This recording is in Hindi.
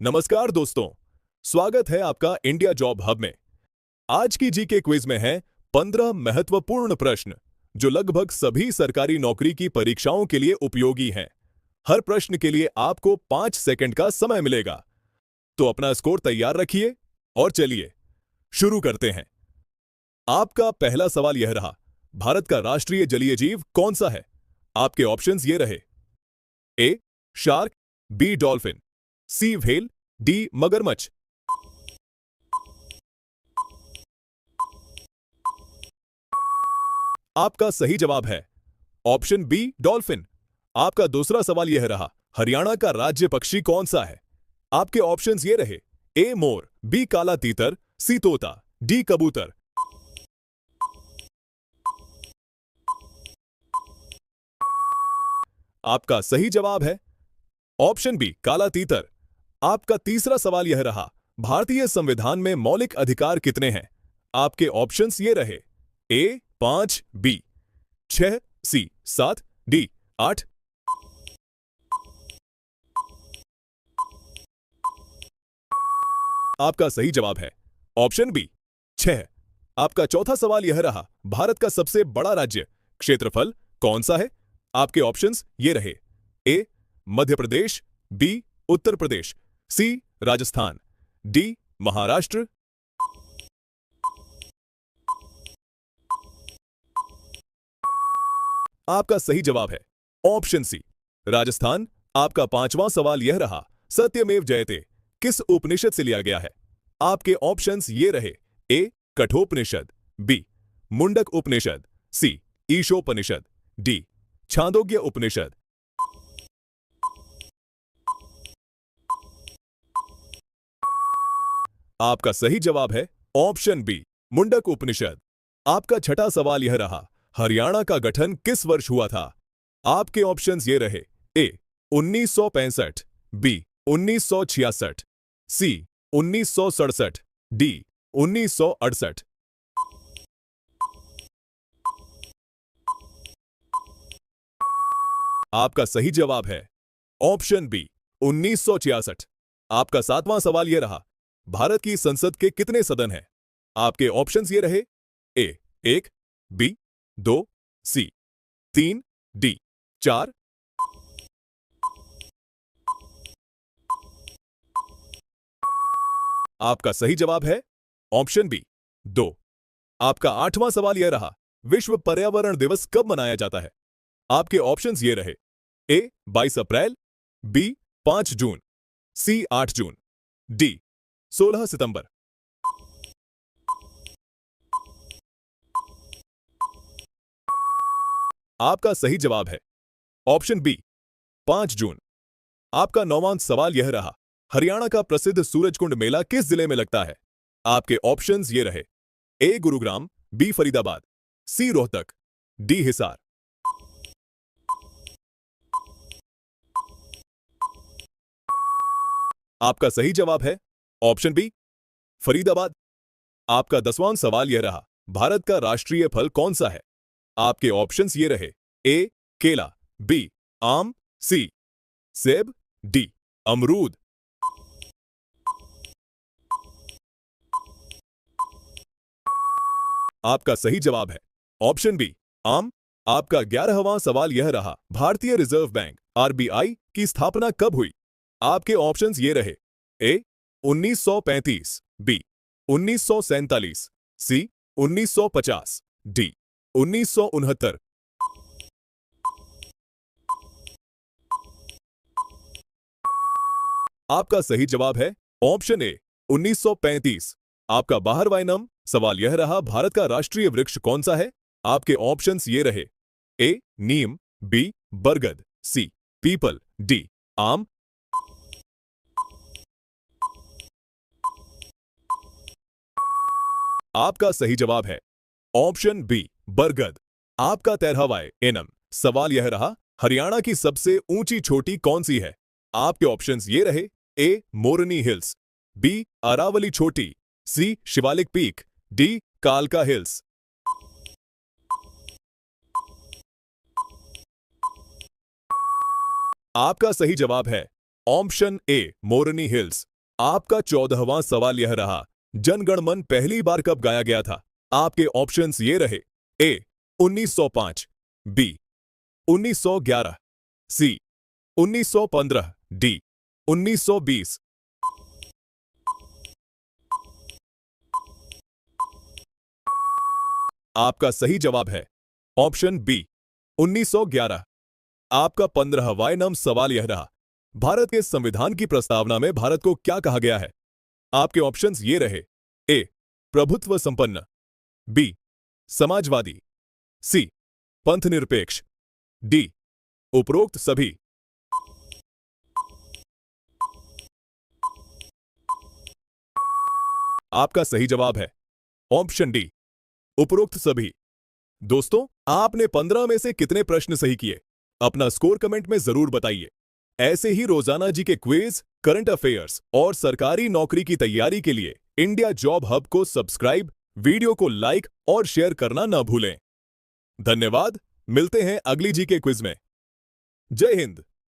नमस्कार दोस्तों, स्वागत है आपका इंडिया जॉब हब में। आज की जीके क्विज में है 15 महत्वपूर्ण प्रश्न जो लगभग सभी सरकारी नौकरी की परीक्षाओं के लिए उपयोगी हैं। हर प्रश्न के लिए आपको 5 सेकंड का समय मिलेगा, तो अपना स्कोर तैयार रखिए और चलिए शुरू करते हैं। आपका पहला सवाल यह रहा, भारत का राष्ट्रीय जलीय जीव कौन सा है? आपके ऑप्शंस ये रहे। ए शार्क, बी डॉल्फिन, सी व्हेल, डी मगरमच्छ। आपका सही जवाब है ऑप्शन बी डॉल्फिन। आपका दूसरा सवाल यह रहा, हरियाणा का राज्य पक्षी कौन सा है? आपके ऑप्शंस ये रहे। ए मोर, बी काला तीतर, सी तोता, डी कबूतर। आपका सही जवाब है ऑप्शन बी काला तीतर। आपका तीसरा सवाल यह रहा, भारतीय संविधान में मौलिक अधिकार कितने हैं? आपके ऑप्शंस ये रहे। ए 5, बी 6, सी 7, डी 8। आपका सही जवाब है ऑप्शन बी 6। आपका चौथा सवाल यह रहा, भारत का सबसे बड़ा राज्य क्षेत्रफल कौन सा है? आपके ऑप्शंस ये रहे। ए मध्य प्रदेश, बी उत्तर प्रदेश, सी राजस्थान, डी महाराष्ट्र। आपका सही जवाब है ऑप्शन सी राजस्थान। आपका पांचवां सवाल यह रहा, सत्यमेव जयते किस उपनिषद से लिया गया है? आपके ऑप्शंस ये रहे। ए कठोपनिषद, बी मुंडक उपनिषद, सी ईशोपनिषद, डी छांदोग्य उपनिषद। आपका सही जवाब है ऑप्शन बी मुंडक उपनिषद। आपका छठा सवाल यह रहा, हरियाणा का गठन किस वर्ष हुआ था? आपके ऑप्शंस ये रहे। ए 1965, बी 1966, सी 1967, डी 1968। आपका सही जवाब है ऑप्शन बी 1966। आपका सातवां सवाल यह रहा, भारत की संसद के कितने सदन हैं? आपके ऑप्शंस ये रहे। ए 1, बी 2, सी 3, डी 4। आपका सही जवाब है ऑप्शन बी 2। आपका आठवां सवाल यह रहा, विश्व पर्यावरण दिवस कब मनाया जाता है? आपके ऑप्शंस ये रहे। ए 22 अप्रैल, बी 5 जून, सी 8 जून, डी 16 सितंबर। आपका सही जवाब है ऑप्शन बी 5 जून। आपका नौवां सवाल यह रहा, हरियाणा का प्रसिद्ध सूरजकुंड मेला किस जिले में लगता है? आपके ऑप्शंस ये रहे। ए गुरुग्राम, बी फरीदाबाद, सी रोहतक, डी हिसार। आपका सही जवाब है ऑप्शन बी फरीदाबाद। आपका 10वां सवाल यह रहा, भारत का राष्ट्रीय फल कौन सा है? आपके ऑप्शंस ये रहे। ए केला, बी आम, सी सेब, डी अमरूद। आपका सही जवाब है ऑप्शन बी आम। आपका 11वां सवाल यह रहा, भारतीय रिजर्व बैंक आरबीआई की स्थापना कब हुई? आपके ऑप्शंस ये रहे। ए 1935, बी 1947, सी 1950, डी 1969। आपका सही जवाब है ऑप्शन ए 1935। आपका 12वां सवाल यह रहा, भारत का राष्ट्रीय वृक्ष कौन सा है? आपके ऑप्शंस ये रहे। ए नीम, बी बरगद, सी पीपल, डी आम। आपका सही जवाब है ऑप्शन बी बरगद। आपका 13वां सवाल यह रहा, हरियाणा की सबसे ऊंची चोटी कौन सी है? आपके ऑप्शंस ये रहे। ए मोरनी हिल्स, बी अरावली चोटी, सी शिवालिक पीक, डी कालका हिल्स। आपका सही जवाब है ऑप्शन ए मोरनी हिल्स। आपका 14वां सवाल यह रहा, जनगण मन पहली बार कब गाया गया था? आपके ऑप्शंस ये रहे, ए 1905, बी 1911, सी 1915, डी 1920। आपका सही जवाब है ऑप्शन बी 1911। आपका 15वां सवाल यह रहा, भारत के संविधान की प्रस्तावना में भारत को क्या कहा गया है? आपके ऑप्शंस ये रहे, ए प्रभुत्व संपन्न, बी समाजवादी, सी पंथ निरपेक्ष, डी उपरोक्त सभी। आपका सही जवाब है ऑप्शन डी उपरोक्त सभी। दोस्तों, आपने 15 में से कितने प्रश्न सही किए? अपना स्कोर कमेंट में जरूर बताइए। ऐसे ही रोजाना जी के क्विज, करंट अफेयर्स और सरकारी नौकरी की तैयारी के लिए इंडिया जॉब हब को सब्सक्राइब, वीडियो को लाइक और शेयर करना ना भूलें। धन्यवाद। मिलते हैं अगली जी के क्विज में। जय हिंद।